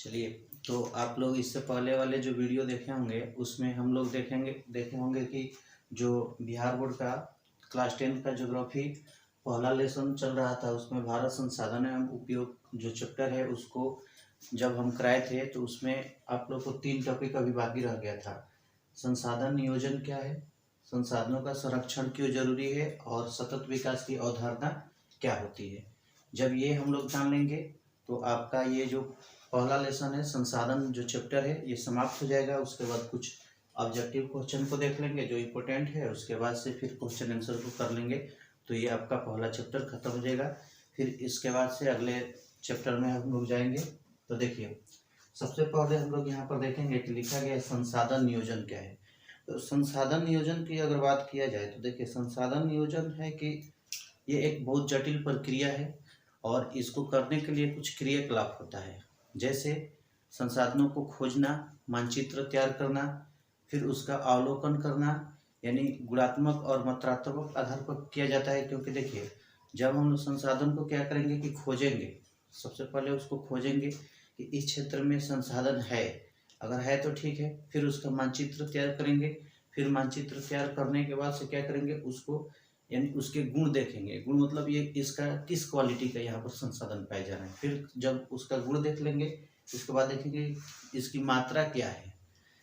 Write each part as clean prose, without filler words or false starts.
चलिए, तो आप लोग इससे पहले वाले जो वीडियो देखे होंगे उसमें हम लोग देखे होंगे कि जो बिहार बोर्ड का क्लास 10 का ज्योग्राफी पहला लेसन चल रहा था, उसमें भारत संसाधन एवं उपयोग जो चैप्टर है उसको जब हम कराए थे तो उसमें आप लोग को 3 टॉपिक अभी बाकी रह गया था। संसाधन नियोजन क्या है, संसाधनों का संरक्षण क्यों जरूरी है और सतत विकास की अवधारणा क्या होती है। जब ये हम लोग जान लेंगे तो आपका ये जो पहला लेसन है संसाधन जो चैप्टर है ये समाप्त हो जाएगा। उसके बाद कुछ ऑब्जेक्टिव क्वेश्चन को देख लेंगे जो इम्पोर्टेंट है, उसके बाद से फिर क्वेश्चन आंसर को कर लेंगे, तो ये आपका पहला चैप्टर खत्म हो जाएगा। फिर इसके बाद से अगले चैप्टर में हम लोग जाएंगे। तो देखिए, सबसे पहले हम लोग यहाँ पर देखेंगे कि लिखा गया है संसाधन नियोजन क्या है। तो संसाधन नियोजन की अगर बात किया जाए तो देखिए, संसाधन नियोजन है कि ये एक बहुत जटिल प्रक्रिया है और इसको करने के लिए कुछ क्रियाकलाप होता है, जैसे संसाधनों को खोजना, मानचित्र तैयार करना, फिर उसका अवलोकन करना, यानी गुणात्मक और मात्रात्मक आधार पर किया जाता है। क्योंकि देखिए, जब हम लोग संसाधन को क्या करेंगे कि खोजेंगे, सबसे पहले उसको खोजेंगे कि इस क्षेत्र में संसाधन है, अगर है तो ठीक है, फिर उसका मानचित्र तैयार करेंगे, फिर मानचित्र तैयार करने के बाद से क्या करेंगे, उसको यानी उसके गुण देखेंगे। गुण मतलब ये इसका किस क्वालिटी का यहाँ पर संसाधन पाए जा रहे हैं। फिर जब उसका गुण देख लेंगे उसके बाद देखेंगे इसकी मात्रा क्या है,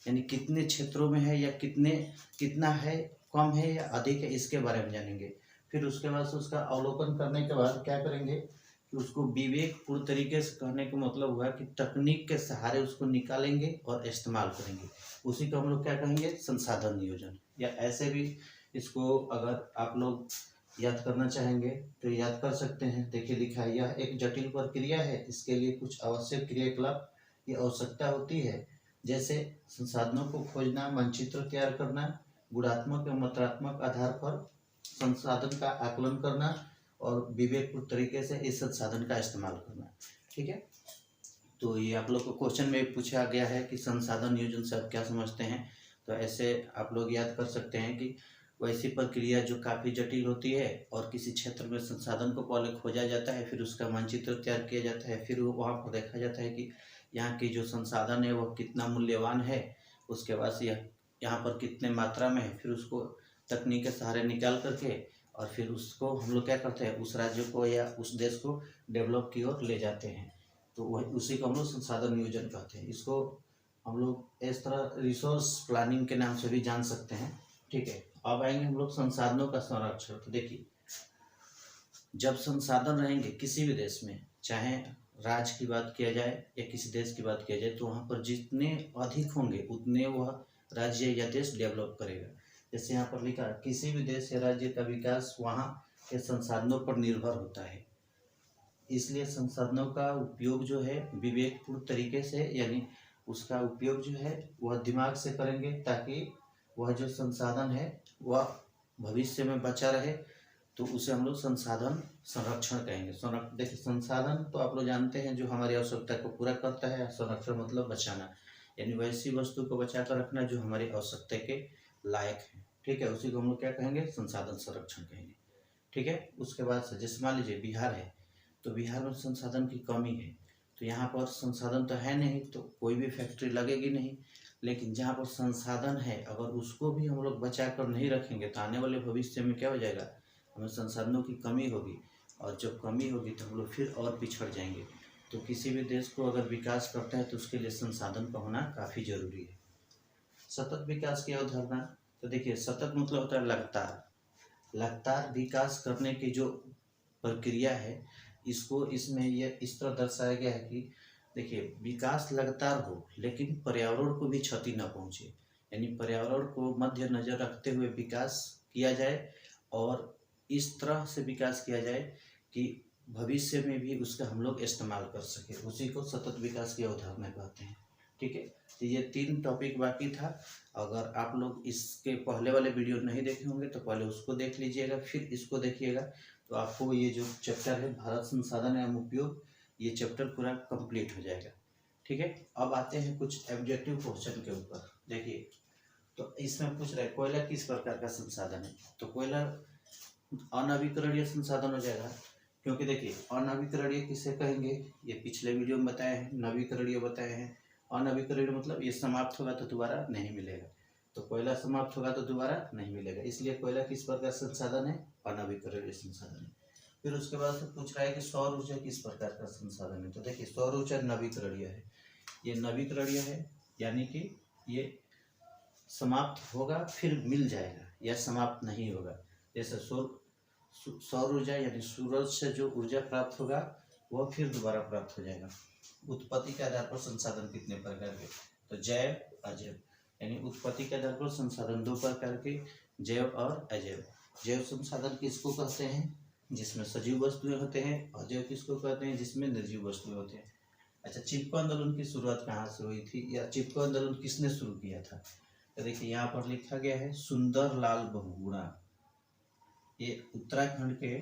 यानी कितने क्षेत्रों में है या कितना है, कम है या अधिक है, इसके बारे में जानेंगे। फिर उसके बाद से उसका अवलोकन करने के बाद क्या करेंगे कि उसको विवेकपूर्ण तरीके से, कहने का मतलब हुआ कि तकनीक के सहारे उसको निकालेंगे और इस्तेमाल करेंगे। उसी को हम लोग क्या कहेंगे, संसाधन नियोजन। या ऐसे भी इसको अगर आप लोग याद करना चाहेंगे तो याद कर सकते हैं। देखिए लिखा है, यह एक जटिल प्रक्रिया है, इसके लिए कुछ आवश्यक क्रियाकलाप की आवश्यकता होती है, जैसे संसाधनों को खोजना, मानचित्र तैयार करना, गुणात्मक एवं मात्रात्मक आधार पर संसाधन का आकलन करना और विवेकपूर्ण तरीके से इस संसाधन का इस्तेमाल करना। ठीक है, तो ये आप लोग को क्वेश्चन में पूछा गया है कि संसाधन नियोजन से आप क्या समझते हैं। तो ऐसे आप लोग याद कर सकते हैं कि वैसी प्रक्रिया जो काफ़ी जटिल होती है और किसी क्षेत्र में संसाधन को पहले खोजा जाता है, फिर उसका मानचित्र तैयार किया जाता है, फिर वो वहाँ पर देखा जाता है कि यहाँ की जो संसाधन है वह कितना मूल्यवान है, उसके बाद से यहाँ पर कितने मात्रा में है, फिर उसको तकनीक के सहारे निकाल करके और फिर उसको हम लोग क्या करते हैं, उस राज्य को या उस देश को डेवलप की ओर ले जाते हैं। तो वही उसी को हम लोग संसाधन नियोजन कहते हैं। इसको हम लोग इस तरह रिसोर्स प्लानिंग के नाम से भी जान सकते हैं। ठीक है, अब आएंगे हम लोग संसाधनों का संरक्षण। तो देखिए, जब संसाधन रहेंगे किसी भी देश में, चाहे राज्य की बात किया जाए या किसी देश की बात किया जाए, तो वहाँ पर जितने अधिक होंगे उतने वह राज्य या देश डेवलप करेगा। जैसे यहाँ पर लिखा, किसी भी देश या राज्य का विकास वहाँ के संसाधनों पर निर्भर होता है, इसलिए संसाधनों का उपयोग जो है विवेकपूर्ण तरीके से, यानी उसका उपयोग जो है वह दिमाग से करेंगे, ताकि वह जो संसाधन है वह भविष्य में बचा रहे। तो उसे हम लोग संसाधन संरक्षण कहेंगे। देखिए, संसाधन तो आप लोग जानते हैं जो हमारी आवश्यकता को पूरा करता है, संरक्षण मतलब बचाना, यानी वैसी वस्तु को बचा कर रखना जो हमारी आवश्यकता के लायक है। ठीक है, उसी को हम लोग क्या कहेंगे, संसाधन संरक्षण कहेंगे। ठीक है, उसके बाद से जैसे मान लीजिए बिहार है, तो बिहार में संसाधन की कमी है, तो यहाँ पर संसाधन तो है नहीं, तो कोई भी फैक्ट्री लगेगी नहीं। लेकिन जहाँ पर संसाधन है, अगर उसको भी हम लोग बचा कर नहीं रखेंगे तो आने वाले भविष्य में क्या हो जाएगा, हमें संसाधनों की कमी होगी, और जब कमी होगी तो हम लोग फिर और पिछड़ जाएंगे। तो किसी भी देश को अगर विकास करता है तो उसके लिए संसाधन का होना काफ़ी जरूरी है। सतत विकास की अवधारणा, तो देखिए, सतत मतलब होता है लगातार विकास करने की जो प्रक्रिया है, इसको इसमें यह इस तरह दर्शाया गया है कि देखिए, विकास लगातार हो लेकिन पर्यावरण को भी क्षति न पहुंचे, यानी पर्यावरण को मध्य नजर रखते हुए विकास किया जाए और इस तरह से विकास किया जाए कि भविष्य में भी उसका हम लोग इस्तेमाल कर सके, उसी को सतत विकास की अवधारणा कहते हैं। ठीक है, तो ये 3 टॉपिक बाकी था। अगर आप लोग इसके पहले वाले वीडियो नहीं देखे होंगे तो पहले उसको देख लीजिएगा, फिर इसको देखिएगा, तो आपको ये जो चैप्टर है भारत संसाधन एवं उपयोग, ये चैप्टर पूरा कंप्लीट हो जाएगा। ठीक है, अब आते हैं कुछ ऑब्जेक्टिव क्वेश्चन के ऊपर। देखिए, तो इसमें पूछ रहे कोयला किस प्रकार का संसाधन है। तो कोयला अनवीकरणीय संसाधन हो जाएगा, क्योंकि देखिए अनवीकरणीय किसे कहेंगे, ये पिछले वीडियो में बताए हैं, नवीकरणीय बताए हैं। अनवीकरणीय मतलब ये समाप्त होगा तो दोबारा नहीं मिलेगा, तो कोयला समाप्त होगा तो दोबारा नहीं मिलेगा, इसलिए कोयला किस प्रकार संसाधन है, अनवीकरणीय संसाधन है। फिर उसके बाद से पूछ रहा है कि सौर ऊर्जा किस प्रकार का संसाधन है, तो देखिए सौर ऊर्जा नवीकरणीय है, ये नवीकरणीय है, यानी कि ये समाप्त होगा फिर मिल जाएगा या समाप्त नहीं होगा। जैसे सौर ऊर्जा यानी सूरज से जो ऊर्जा प्राप्त होगा वह फिर दोबारा प्राप्त हो जाएगा। उत्पत्ति के आधार पर संसाधन कितने प्रकार के, तो जैव अजैव, यानी उत्पत्ति के आधार पर संसाधन दो प्रकार के, जैव और अजैव। जैव संसाधन किसको कहते हैं, जिसमें सजीव वस्तुएं होते हैं, अजैव किसको कहते हैं, जिसमें निर्जीव वस्तुएं होते हैं। अच्छा, चिपको आंदोलन की शुरुआत कहाँ से हुई थी, या चिपको आंदोलन किसने शुरू किया था, तो देखिए यहाँ पर लिखा गया है सुंदरलाल बहुगुणा, ये उत्तराखंड के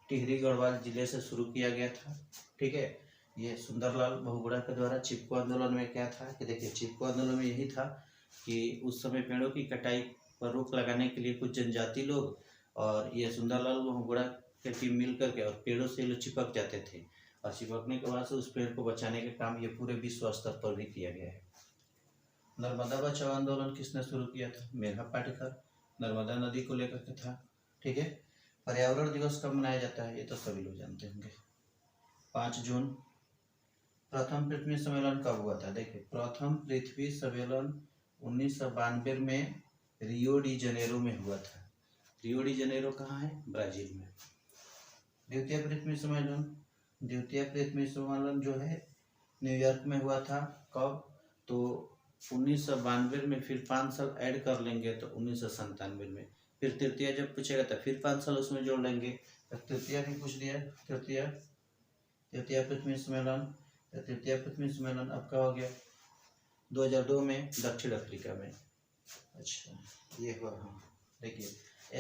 टिहरी गढ़वाल जिले से शुरू किया गया था। ठीक है, ये सुंदरलाल बहुगुणा के द्वारा चिपको आंदोलन में क्या था कि देखिए चिपको आंदोलन में यही था कि उस समय पेड़ों की कटाई पर रोक लगाने के लिए कुछ जनजाति लोग और ये सुंदरलाल बहुगुणा की टीम मिल करके और पेड़ों से लोग चिपक जाते थे, और चिपकने के बाद से उस पेड़ को बचाने का काम ये पूरे विश्व स्तर पर भी किया गया है। नर्मदा बचाओ आंदोलन किसने शुरू किया था, मेघा पाटेकर, नर्मदा नदी को लेकर के था। ठीक है, पर्यावरण दिवस कब मनाया जाता है, ये तो सभी लोग जानते होंगे, 5 जून। प्रथम पृथ्वी सम्मेलन कब हुआ था, देखिए प्रथम पृथ्वी सम्मेलन 1992 में रियो डी जनेरो में हुआ था। रियो डी जनेरो कहाँ है, ब्राजील में। द्वितीय पृथ्वी सम्मेलन जो है न्यूयॉर्क में हुआ था, कब, तो 1992 में, फिर 5 साल ऐड कर लेंगे तो 1997 में। फिर तृतीय जब पूछेगा तो फिर 5 साल उसमें जोड़ लेंगे, तो तृतीय भी पूछ दिया, तृतीय पृथ्वी सम्मेलन आपका हो गया 2002 में दक्षिण अफ्रीका में। अच्छा, ये हुआ। हाँ देखिए,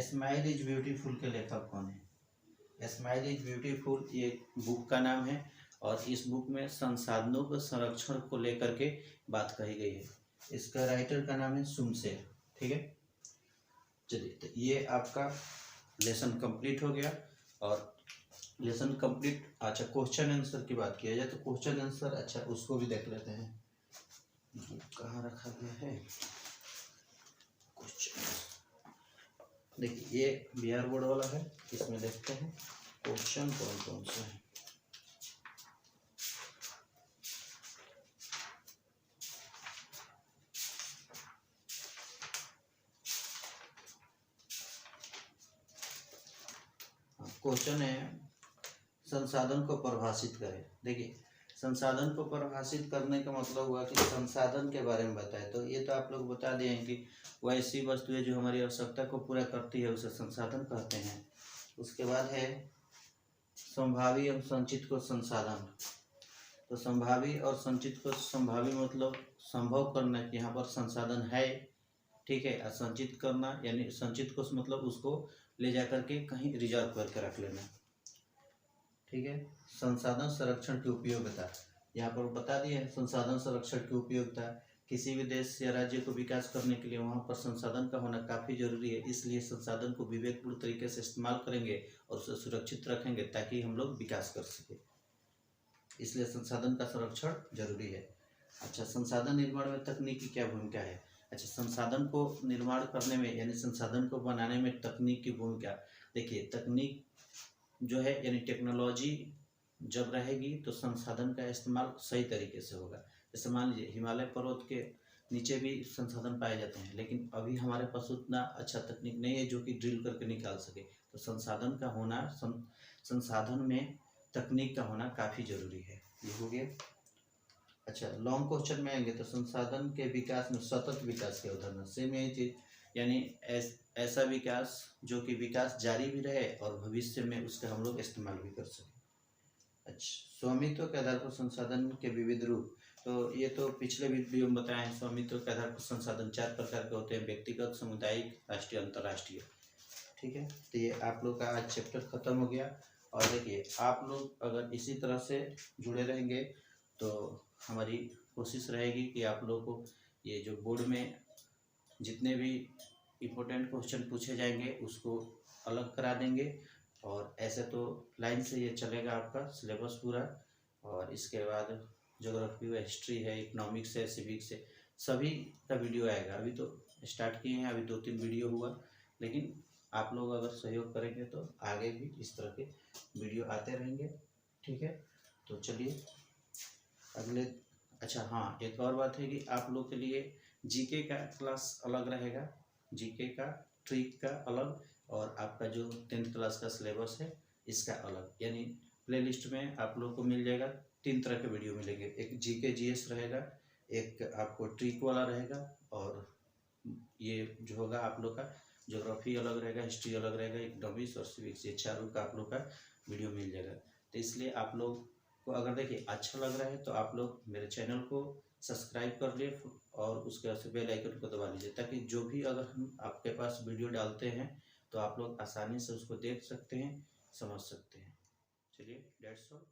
स्माइल इज ब्यूटीफुल के लेखक कौन है, स्माइल इज ब्यूटीफुल ये बुक का नाम है, और इस बुक में संसाधनों के संरक्षण को लेकर के बात कही गई है। इसका राइटर का नाम है सुमसेर। ठीक है, चलिए तो ये आपका लेसन कंप्लीट हो गया, और लेसन कंप्लीट। अच्छा, क्वेश्चन आंसर की बात किया जाए तो क्वेश्चन आंसर, अच्छा उसको भी देख लेते हैं, कहाँ रखा गया है क्वेश्चन। देखिए ये बिहार बोर्ड वाला है, इसमें देखते हैं क्वेश्चन कौन कौन सा है। क्वेश्चन है संसाधन को परिभाषित करें। देखिए संसाधन को परिभाषित करने का मतलब हुआ कि संसाधन के बारे में बताए, तो ये तो आप लोग बता दिए हैं कि वैसी वस्तुएं जो हमारी आवश्यकता को पूरा करती है उसे संसाधन कहते हैं। उसके बाद है संभावी और संचित को संसाधन, तो संभावी और संचित को, संभावी मतलब संभव करना कि यहाँ पर संसाधन है, ठीक है, और संचित करना यानी संचित को मतलब उसको ले जा करके कहीं रिजर्व करके रख लेना। ठीक है, संसाधन संरक्षण की उपयोगिता यहाँ पर बता दिए हैं। संसाधन संरक्षण की उपयोगिता, किसी भी देश या राज्य को विकास करने के लिए वहाँ पर संसाधन का होना काफ़ी जरूरी है, इसलिए संसाधन को विवेकपूर्ण तरीके से इस्तेमाल करेंगे और उसे सुरक्षित रखेंगे ताकि हम लोग विकास कर सके, इसलिए संसाधन का संरक्षण जरूरी है। अच्छा, संसाधन निर्माण में तकनीक की क्या भूमिका है। अच्छा, संसाधन को निर्माण करने में यानी संसाधन को बनाने में तकनीक की भूमिका, देखिए तकनीक जो है यानी टेक्नोलॉजी जब रहेगी तो संसाधन का इस्तेमाल सही तरीके से होगा। जैसे मान लीजिए हिमालय पर्वत के नीचे भी संसाधन पाए जाते हैं, लेकिन अभी हमारे पास उतना अच्छा तकनीक नहीं है जो कि ड्रिल करके निकाल सके, तो संसाधन का होना, संसाधन में तकनीक का होना काफ़ी जरूरी है। ये हो गया। अच्छा, लॉन्ग क्वेश्चन में आएंगे तो संसाधन के विकास में सतत विकास के उदाहरण, सेम यही चीज, यानी ऐसा विकास जो कि विकास जारी भी रहे और भविष्य में उसका हम लोग इस्तेमाल भी कर सकें। अच्छा, स्वामित्व के आधार पर संसाधन के विविध रूप, तो ये तो पिछले वीडियो में बताए हैं। स्वामित्व के आधार पर संसाधन 4 प्रकार के होते हैं, व्यक्तिगत, सामुदायिक, राष्ट्रीय, अंतर्राष्ट्रीय। ठीक है, तो ये आप लोग का आज चैप्टर खत्म हो गया। और देखिए आप लोग अगर इसी तरह से जुड़े रहेंगे तो हमारी कोशिश रहेगी कि आप लोगों को ये जो बोर्ड में जितने भी इम्पोर्टेंट क्वेश्चन पूछे जाएंगे उसको अलग करा देंगे और ऐसे तो लाइन से ये चलेगा आपका सिलेबस पूरा। और इसके बाद ज्योग्राफी व हिस्ट्री है, इकोनॉमिक्स है, सिविक्स है, सभी का वीडियो आएगा। अभी तो स्टार्ट किए हैं, अभी 2-3 वीडियो हुआ, लेकिन आप लोग अगर सहयोग करेंगे तो आगे भी इस तरह के वीडियो आते रहेंगे। ठीक है, तो चलिए अगले। अच्छा हाँ, एक और बात है कि आप लोग के लिए जीके का क्लास अलग रहेगा, जीके का ट्रिक का अलग, और आपका जो 10th क्लास का सिलेबस है इसका अलग। यानी प्लेलिस्ट में आप लोग को मिल जाएगा 3 तरह के वीडियो मिलेंगे। एक जीके जीएस रहेगा, एक आपको ट्रिक वाला रहेगा, और ये जो होगा आप लोग का ज्योग्राफी अलग रहेगा, हिस्ट्री अलग रहेगा, इकोनॉमिक्स और सिविक्स, ये चारों का आप लोग का वीडियो मिल जाएगा। तो इसलिए आप लोग को अगर देखिए अच्छा लग रहा है तो आप लोग मेरे चैनल को सब्सक्राइब कर लिए और उसके बाद से बेल आइकन को दबा लीजिए, ताकि जो भी अगर हम आपके पास वीडियो डालते हैं तो आप लोग आसानी से उसको देख सकते हैं, समझ सकते हैं। चलिए, डेट्स ऑल।